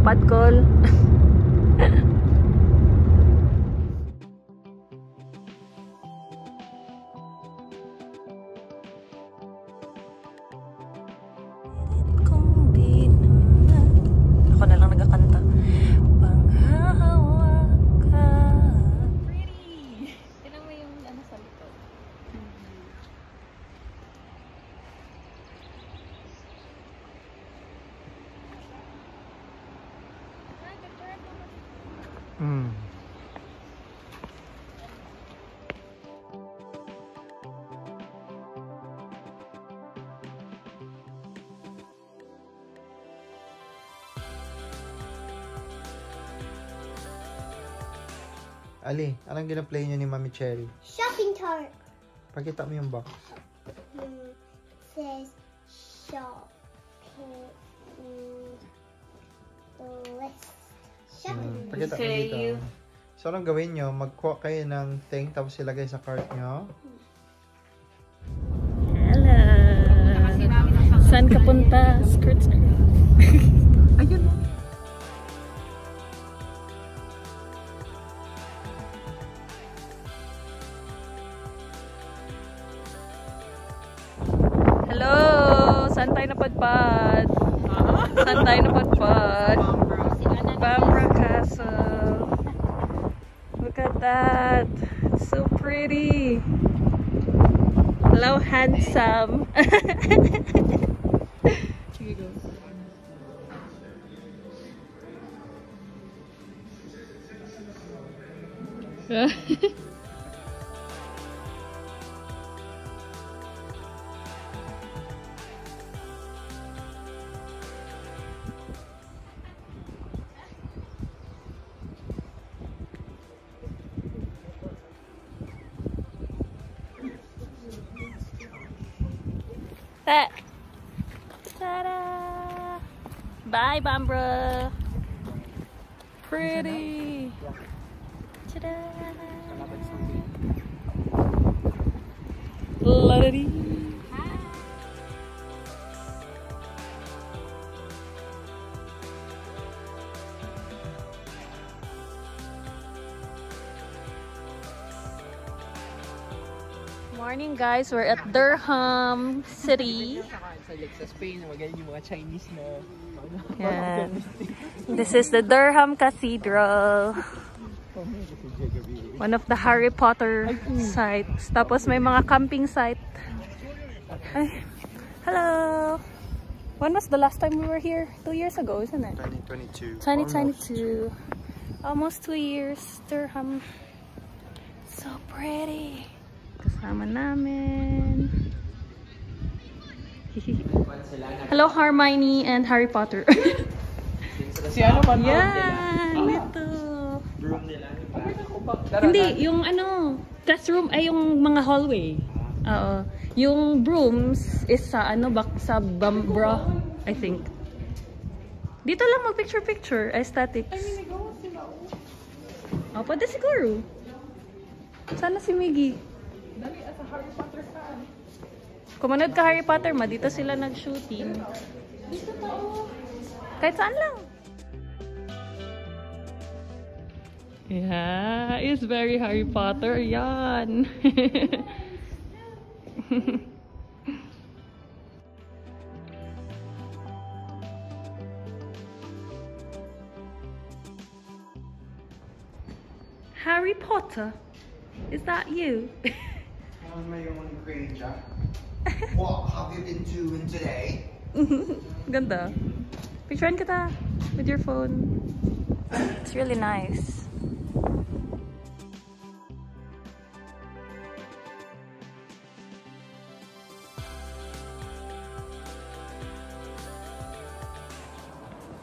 dapat call. Ako na lang nagkakanta. Panghahawa ka. Pretty! Tignan mo yung ano sa likod. Ali, anong gina-play niyo ni Mami Cherry? Shopping cart. Pakita mo yung box. Says shopping list. Shopping list. Pakita mo dito. So, anong gawin nyo? Mag-kuha kayo ng thing tapos ilagay sa cart nyo. Hello! Saan ka punta? Skirt. Ayun. Hello! Saan tayo napadpad? Saan tayo napadpad? Bambra Castle. Look at that. So pretty. Hello, handsome. Here you go. Ta-da! Bye, Bambra. Pretty. Ta-da! Lady. Morning, guys. We're at Durham City. Sa Spain, magaling yung mga Chinese na. Yan. This is the Durham Cathedral. One of the Harry Potter sites. Tapos may mga camping site. Ay. Hello! When was the last time we were here? 2 years ago, isn't it? 2022. 2022. Almost 2 years. Durham. So pretty. Kasama namin. Hello, Hermione and Harry Potter. Si ano man? Yan! Ito. Room nila. Hindi, yung ano, classroom ay yung mga hallway. Oo. Yung brooms is sa ano, sa Bambra, I think. Dito lang mag-picture-picture, aesthetics. Oh, pwede siguro. Sana si Miggy. Dali, sa Harry Potter saan? Kung manood ka Harry Potter, dito sila nag-shooting. Dito tao. Kahit saan lang. Yeah, it's very Harry Potter. Yan. Harry Potter? Is that you? How's my own Granger? What have you been doing today? Ganda. Picturean kita with your phone. It's really nice.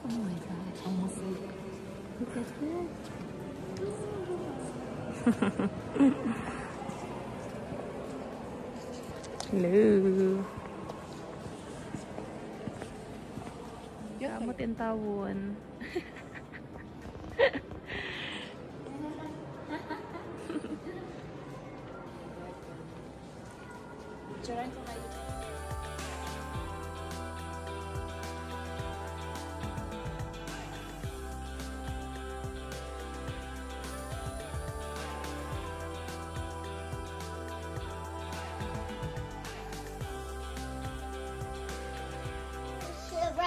Oh my god, almost like, look at that. Hello. Kamot yung tawon. Picturean ko kayo.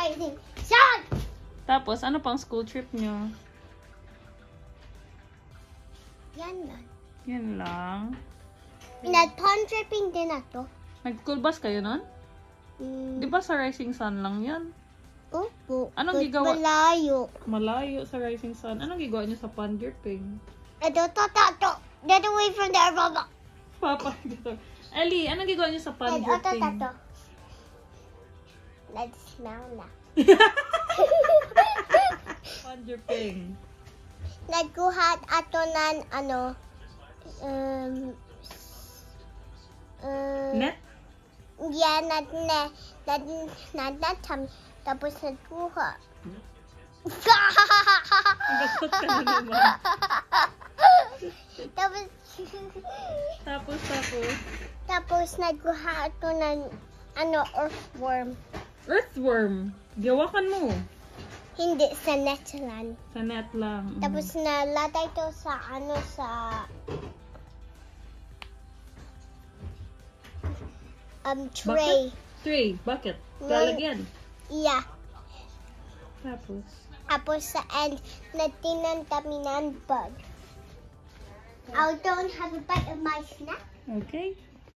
Rising Sun! Tapos, ano pang school trip nyo? Yan lang. Yan lang. Nag-pond tripping din ako. Nag-school bus kayo nun? Di ba sa Rising Sun lang yan? Opo. Anong But gigawa? Malayo. Malayo sa Rising Sun. Anong gigawa nyo sa pond tripping? Ito. Get away from there, Mama. Papa, dito. Ellie, anong gigawa nyo sa pond Ito. tripping? Let's smell na. Pond tripping. Nagkuhat ato ng Net? yeah, tapos nagkuha. Nagasot ka na naman. tapos Tapos, nagkuha ato ng earthworm. earthworm. Gawakan mo. Hindi sa net lang. Sa net lang. Tapos nalatay to sa tray. Tray. Bucket. Well- Lalagyan. Yeah. Tapos, sa end, natinan kami ng bug. I don't have a bite of my snack. okay.